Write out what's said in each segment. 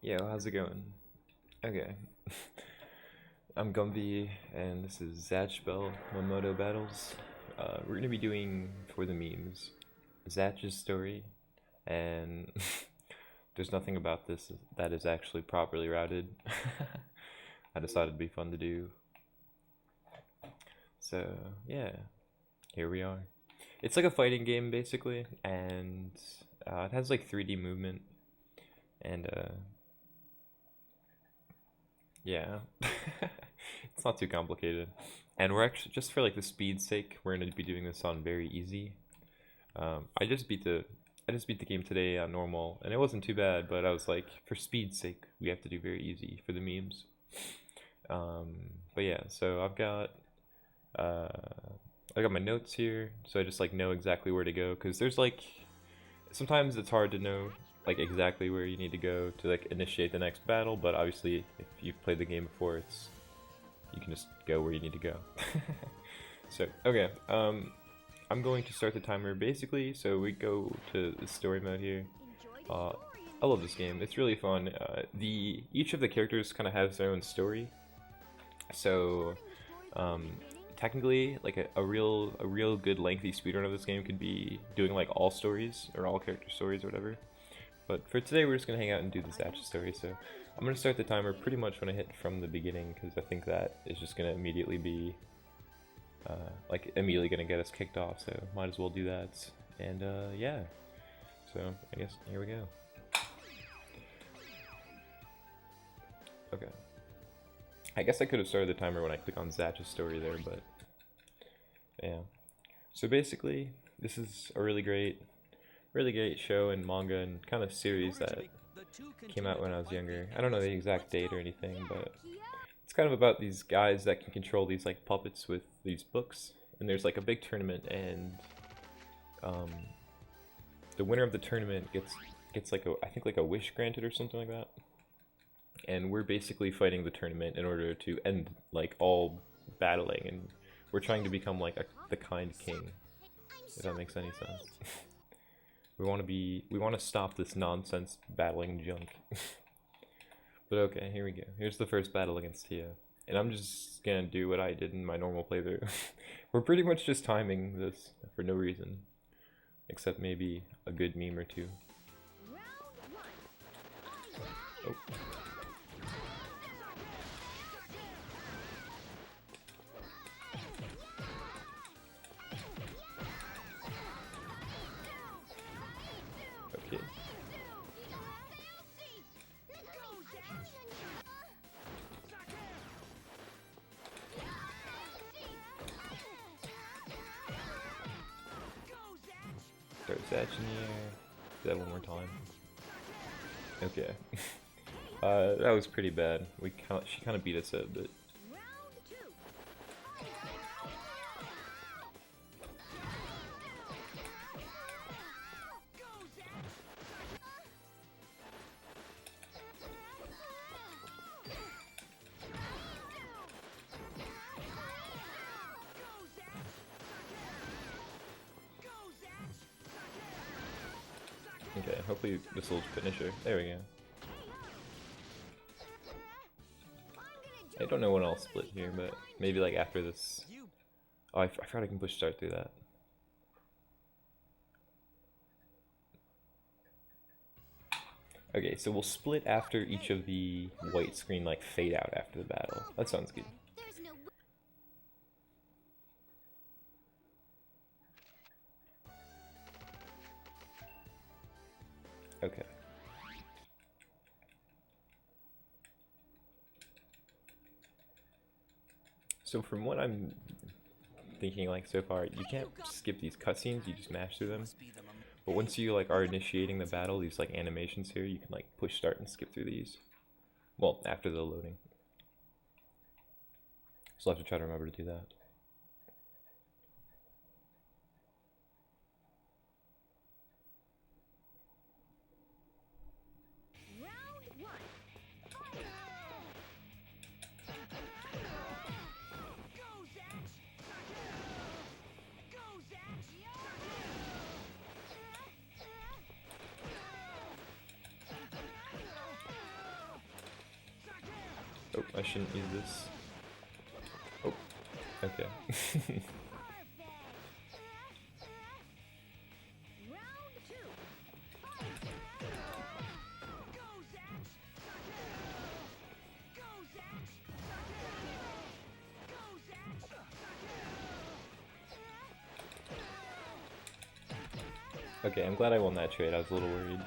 Yo, how's it going? Okay. I'm Gumby, and this is Zatch Bell, Mamodo Battles. We're gonna be doing, for the memes, Zatch's story, and there's nothing about this that is actually properly routed. I decided it'd be fun to do. So, yeah, here we are. It's like a fighting game, basically, and it has like 3D movement, and yeah, it's not too complicated. And we're actually, just for like the speed's sake, we're gonna be doing this on very easy. I just beat the game today on normal, and it wasn't too bad. But I was like, for speed's sake, we have to do very easy for the memes. But yeah, so uh, I got my notes here, so I just like know exactly where to go because there's like sometimes it's hard to know like exactly where you need to go to like initiate the next battle, but obviously if you've played the game before, it's you can just go where you need to go. So okay, I'm going to start the timer basically. So we go to the story mode here. Uh, I love this game. It's really fun. The each of the characters kind of has their own story. So um, technically, like a real good lengthy speedrun of this game could be doing like all stories or all character stories or whatever. But for today, we're just gonna hang out and do the Zatch story. So I'm gonna start the timer pretty much when I hit from the beginning because I think that is just gonna immediately be like immediately gonna get us kicked off. So might as well do that. And yeah. So I guess here we go. Okay. I guess I could have started the timer when I click on Zatch's story there, but yeah. So basically, this is a really great show and manga and kind of series that came out when I was younger. I don't know the exact date or anything, but it's kind of about these guys that can control these like puppets with these books. And there's like a big tournament, and um, the winner of the tournament gets like I think like a wish granted or something like that. And we're basically fighting the tournament in order to end like all battling, and we're trying to become like the kind king. If that makes any sense. We want to stop this nonsense battling junk. But okay, here we go. Here's the first battle against Tia. And I'm just gonna do what I did in my normal playthrough. We're pretty much just timing this for no reason. Except maybe a good meme or two. Oh. Okay. Throw Zatch in the air. Do that one more time. Okay. That was pretty bad. She kind of beat us up, but okay. Hopefully this will finish her. There we go. I don't know when I'll split here, but maybe like after this. Oh, I forgot I can push start through that. Okay, so we'll split after each of the white screen like fade out after the battle. That sounds good. Okay. So from what I'm thinking like so far, you can't skip these cutscenes, you just mash through them. But once you like are initiating the battle, these like animations here, you can like push start and skip through these. Well, after the loading. So I'll have to try to remember to do that. Oh, I shouldn't use this. Oh, okay. Okay, I'm glad I won that trade. I was a little worried.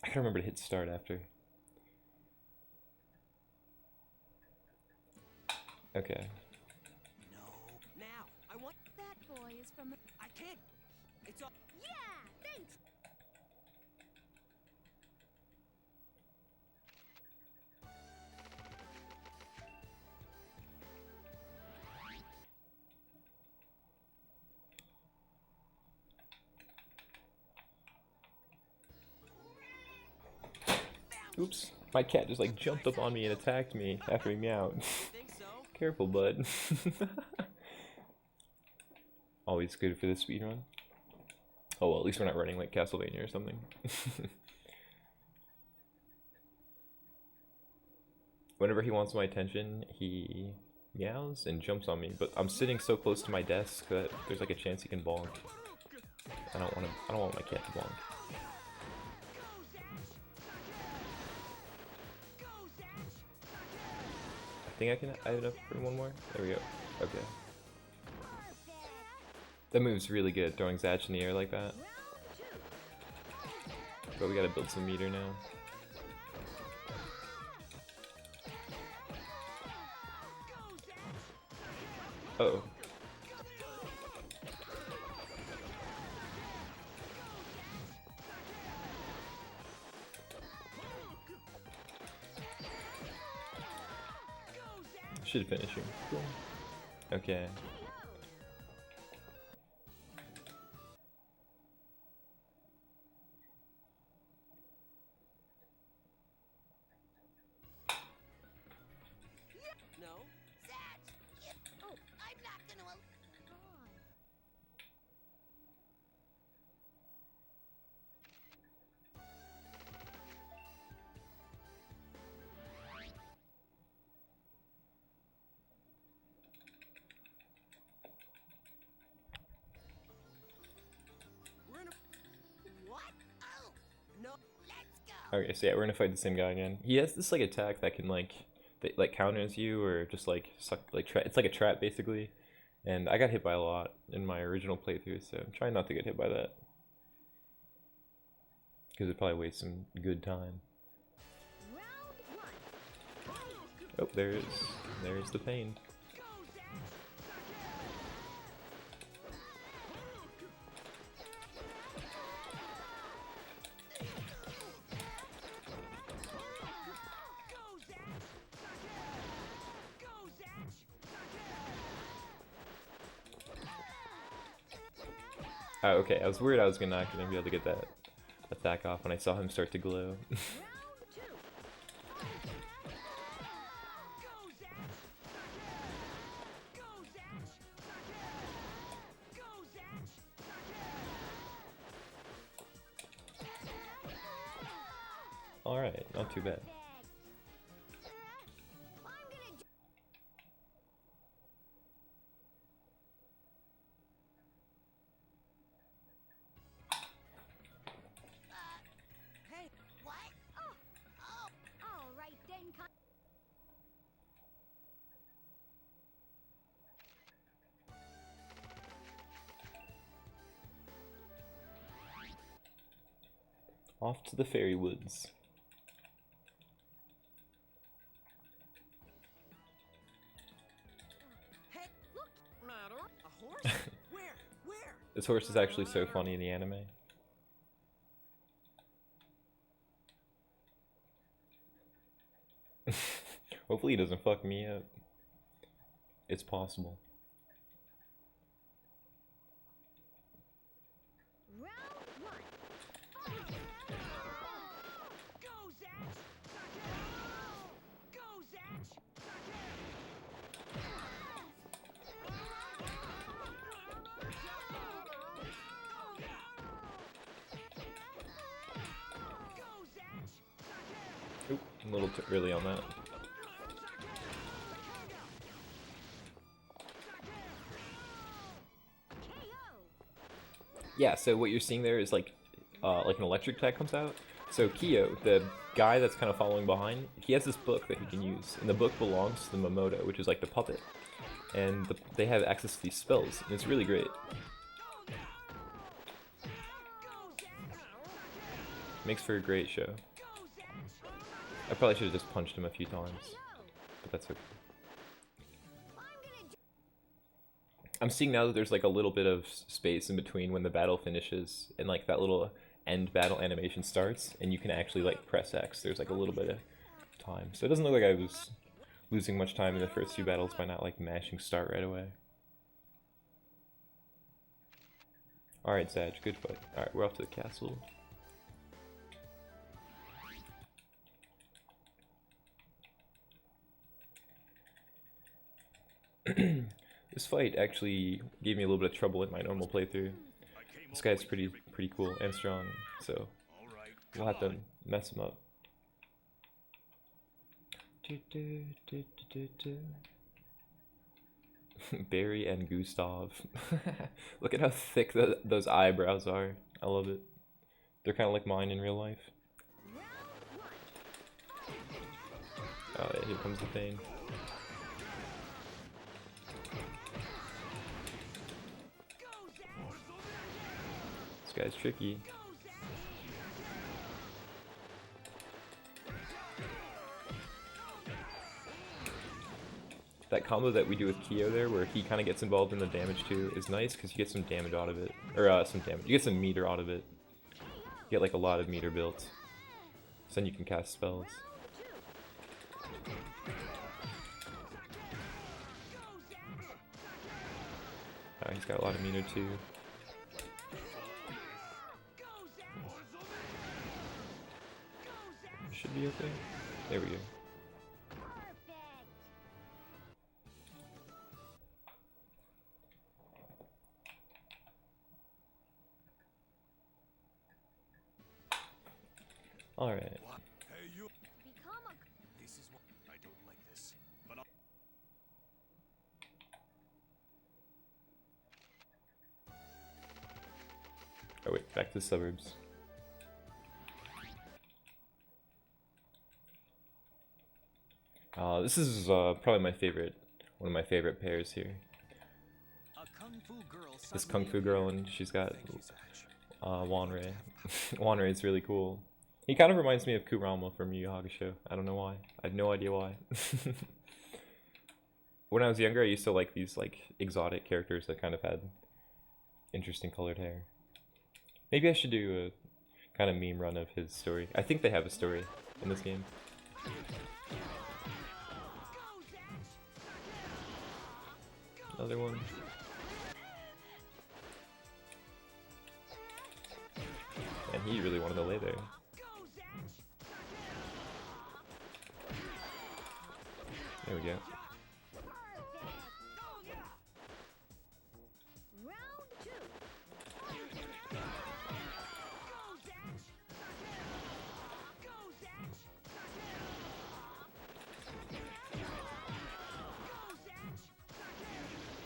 I gotta remember to hit start after. Okay. No. Now, I want That boy is from the... I can't. It's all Yeah, thanks. Oops. My cat just like jumped up on me and attacked me after he meowed. think so. Careful, bud. Always good for the speedrun. Oh well, at least we're not running like Castlevania or something. Whenever he wants my attention, he meows and jumps on me, but I'm sitting so close to my desk that there's like a chance he can bonk. I don't want my cat to bonk. I think I can add it up for one more. There we go. Okay. That move's really good, throwing Zatch in the air like that. But we gotta build some meter now. Uh-oh. Should finish him. Cool. Okay. No. Oh, I'm not gonna... God. We're in a What? Oh, no. let's go. Okay, so yeah, we're gonna fight the same guy again. He has this like attack that can like that like counters you or just like suck like it's like a trap basically. And I got hit by a lot in my original playthrough, so I'm trying not to get hit by that. Because it'd probably waste some good time. Round one. Oh, there it is. There's the pain. Oh, okay, I was worried I was not gonna be able to get that attack off when I saw him start to glow. Alright, not too bad. Hey, what? Oh, all right then. Off to the fairy woods. Hey, look. Matter. A horse? Where? Where? This horse is actually so funny in the anime. Hopefully he doesn't fuck me up. It's possible. Round one. Go, Zatch! Go, Zatch! Go, Oop, I'm a little too early on that. Yeah, so what you're seeing there is like an electric tag comes out. So Kyo, the guy that's kind of following behind, he has this book that he can use, and the book belongs to the Mamodo, which is like the puppet, and they have access to these spells, and it's really great. Makes for a great show. I probably should have just punched him a few times, but that's okay. I'm seeing now that there's like a little bit of space in between when the battle finishes and like that little end battle animation starts, and you can actually like press X. There's like a little bit of time, so it doesn't look like I was losing much time in the first few battles by not like mashing start right away. Alright, Zatch, good fight. Alright, we're off to the castle. This fight actually gave me a little bit of trouble in my normal playthrough. This guy's pretty cool and strong, so we'll have to mess him up. Barry and Gustav. Look at how thick those eyebrows are. I love it. They're kind of like mine in real life. Oh yeah, here comes the pain. This guy's tricky. That combo that we do with Kyo there, where he kind of gets involved in the damage too, is nice because you get some damage out of it. Or some damage. You get some meter out of it. You get like a lot of meter built. So then you can cast spells. He's got a lot of meter too. Should be okay. There we go. Alright. Oh wait, back to the suburbs. This is probably my favorite, one of my favorite pairs here. This Kung Fu girl, and she's got Wanrei. Wanrei is really cool. He kind of reminds me of Kurama from Yu Yu Hakusho. I don't know why. I have no idea why. When I was younger, I used to like these like exotic characters that kind of had interesting colored hair. Maybe I should do a kind of meme run of his story. I think they have a story in this game. Another one. And he really wanted to lay there. There we go.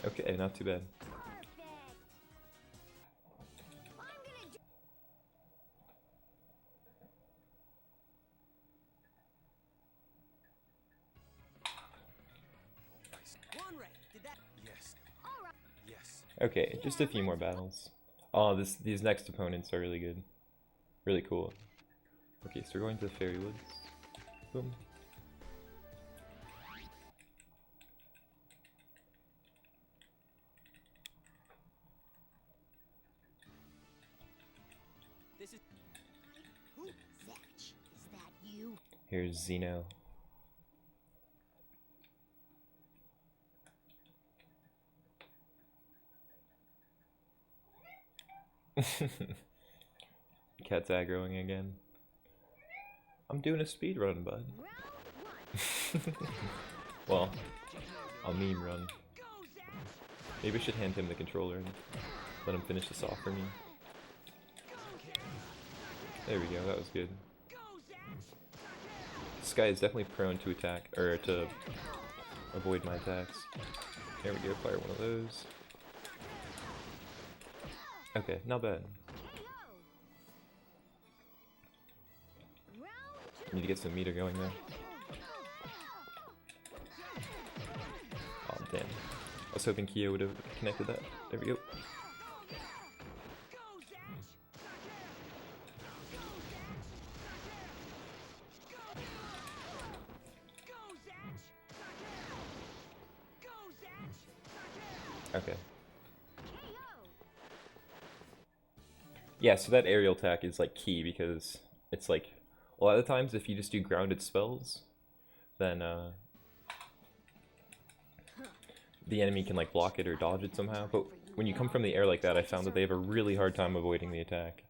Okay, not too bad. Okay, just a few more battles. Oh, these next opponents are really good. Really cool. Okay, so we're going to the Fairy Woods. Boom. This is Zatch, is that you? Here's Zeno. Cat's aggroing again. I'm doing a speed run, bud. Well, a meme run. Maybe I should hand him the controller and let him finish this off for me. There we go, that was good. This guy is definitely prone to attack, or to avoid my attacks. There we go, fire one of those. Okay, not bad. Need to get some meter going there. Oh, damn. I was hoping Kia would have connected that. There we go. Okay. Yeah, so that aerial attack is like key because it's like a lot of the times if you just do grounded spells, then the enemy can like block it or dodge it somehow. But when you come from the air like that, I found that they have a really hard time avoiding the attack.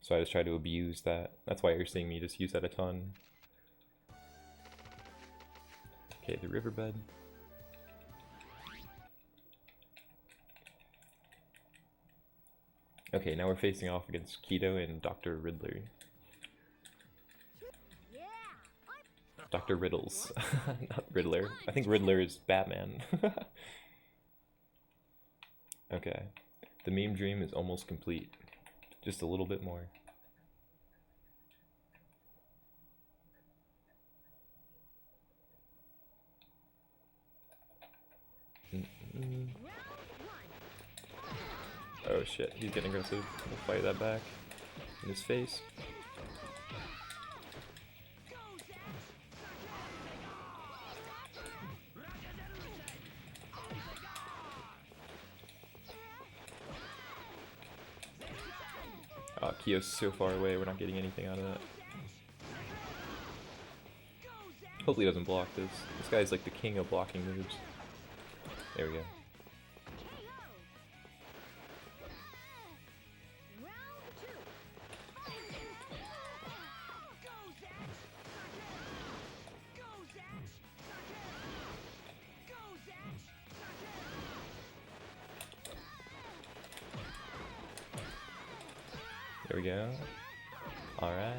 So I just try to abuse that. That's why you're seeing me just use that a ton. Okay, the riverbed. Okay, now we're facing off against Keto and Dr. Riddler. Dr. Riddles. Not Riddler. I think Riddler is Batman. Okay. The meme dream is almost complete. Just a little bit more. Oh shit, he's getting aggressive. We'll fire that back in his face. Kyo's so far away, we're not getting anything out of that. Hopefully he doesn't block this. This guy's like the king of blocking moves. There we go. There we go. Alright.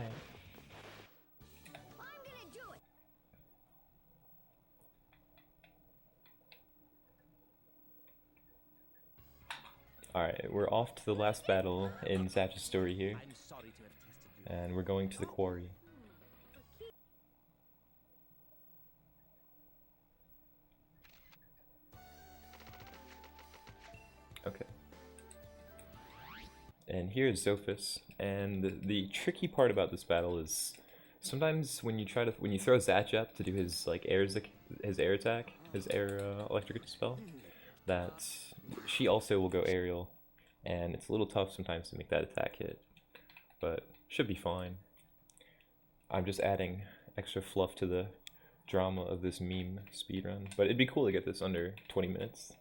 Alright, we're off to the last battle in Zatch's story here. And we're going to the quarry. Okay. And here's Zophis, and the tricky part about this battle is sometimes when you throw Zatch up to do his like air attack, his air electric spell, that she also will go aerial, and it's a little tough sometimes to make that attack hit, but should be fine. I'm just adding extra fluff to the drama of this meme speedrun, but it'd be cool to get this under 20 minutes.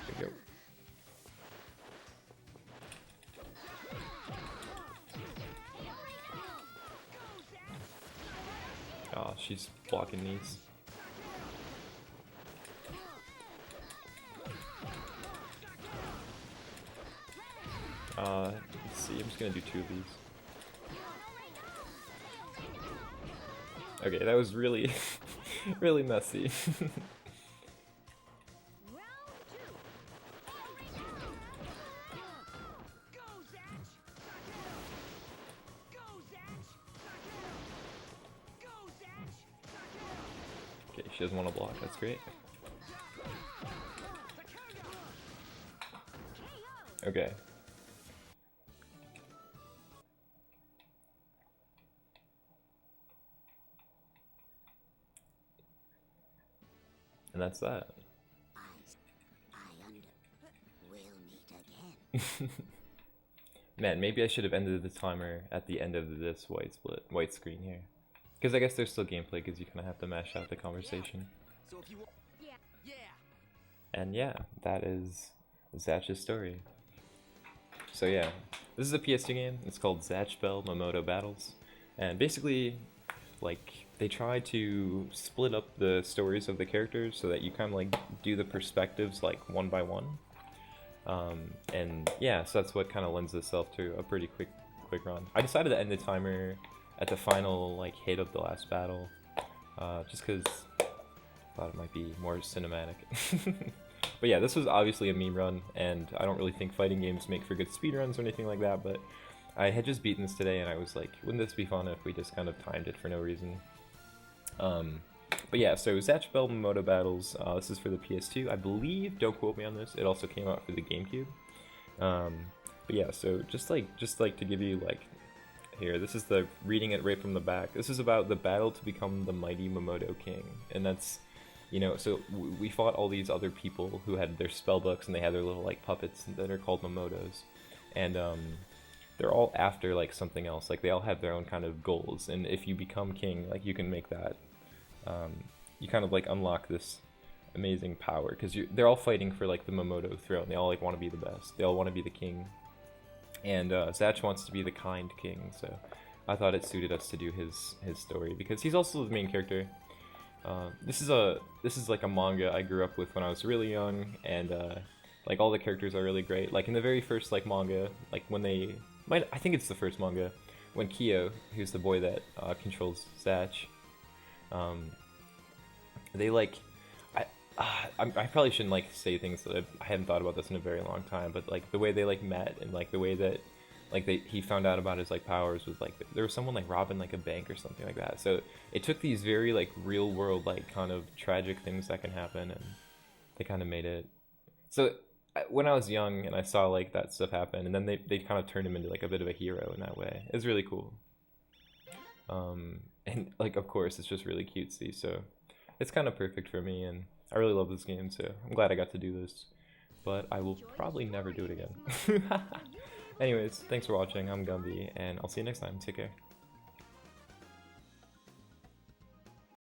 There we go. Oh, she's blocking these. Let's see, I'm just gonna do 2 of these. Okay, that was really, really messy. Okay, she doesn't want to block, that's great. Okay. And that's that. We'll meet again. Man, maybe I should have ended the timer at the end of this white screen here. Because I guess there's still gameplay, because you kind of have to mash out the conversation. So if you want, yeah. And yeah, that is Zatch's story. So yeah, this is a PS2 game. It's called Zatch Bell Mamodo Battles. And basically, like, they try to split up the stories of the characters so that you kind of like do the perspectives like one by one. And yeah, so that's what kind of lends itself to a pretty quick run. I decided to end the timer at the final like hit of the last battle, just because I thought it might be more cinematic. But yeah, this was obviously a meme run, and I don't really think fighting games make for good speedruns or anything like that, but I had just beaten this today, and I was like, wouldn't this be fun if we just kind of timed it for no reason? But yeah, so Zatch Bell Mamodo battles, this is for the PS2, I believe, don't quote me on this, it also came out for the GameCube. But yeah, so just like to give you like, here, this is the, reading it right from the back, this is about the battle to become the mighty Mamodo king, and that's, you know, so we fought all these other people who had their spell books, and they had their little like puppets that are called Mamodos, and they're all after like something else, like they all have their own kind of goals, and if you become king, like you can make that, you kind of like unlock this amazing power, because they're all fighting for like the Mamodo throne, they all like want to be the best, they all want to be the king, and Zatch wants to be the kind king, so I thought it suited us to do his story, because he's also the main character. This is like a manga I grew up with when I was really young, and like all the characters are really great. Like in the very first like manga, like when I think it's the first manga, when Kyo, who's the boy that controls Zatch, they like, I probably shouldn't like say things that I hadn't thought about this in a very long time, but like the way they like met, and like the way that like he found out about his like powers was like there was someone like robbing like a bank or something like that. So it took these very like real world like kind of tragic things that can happen, and they kind of made it. So when I was young and I saw like that stuff happen, and then they kind of turned him into like a bit of a hero in that way. It's really cool. And like of course it's just really cutesy, so it's kind of perfect for me, and I really love this game, so I'm glad I got to do this. But I will probably never do it again. Anyways, thanks for watching, I'm Gumby, and I'll see you next time. Take care.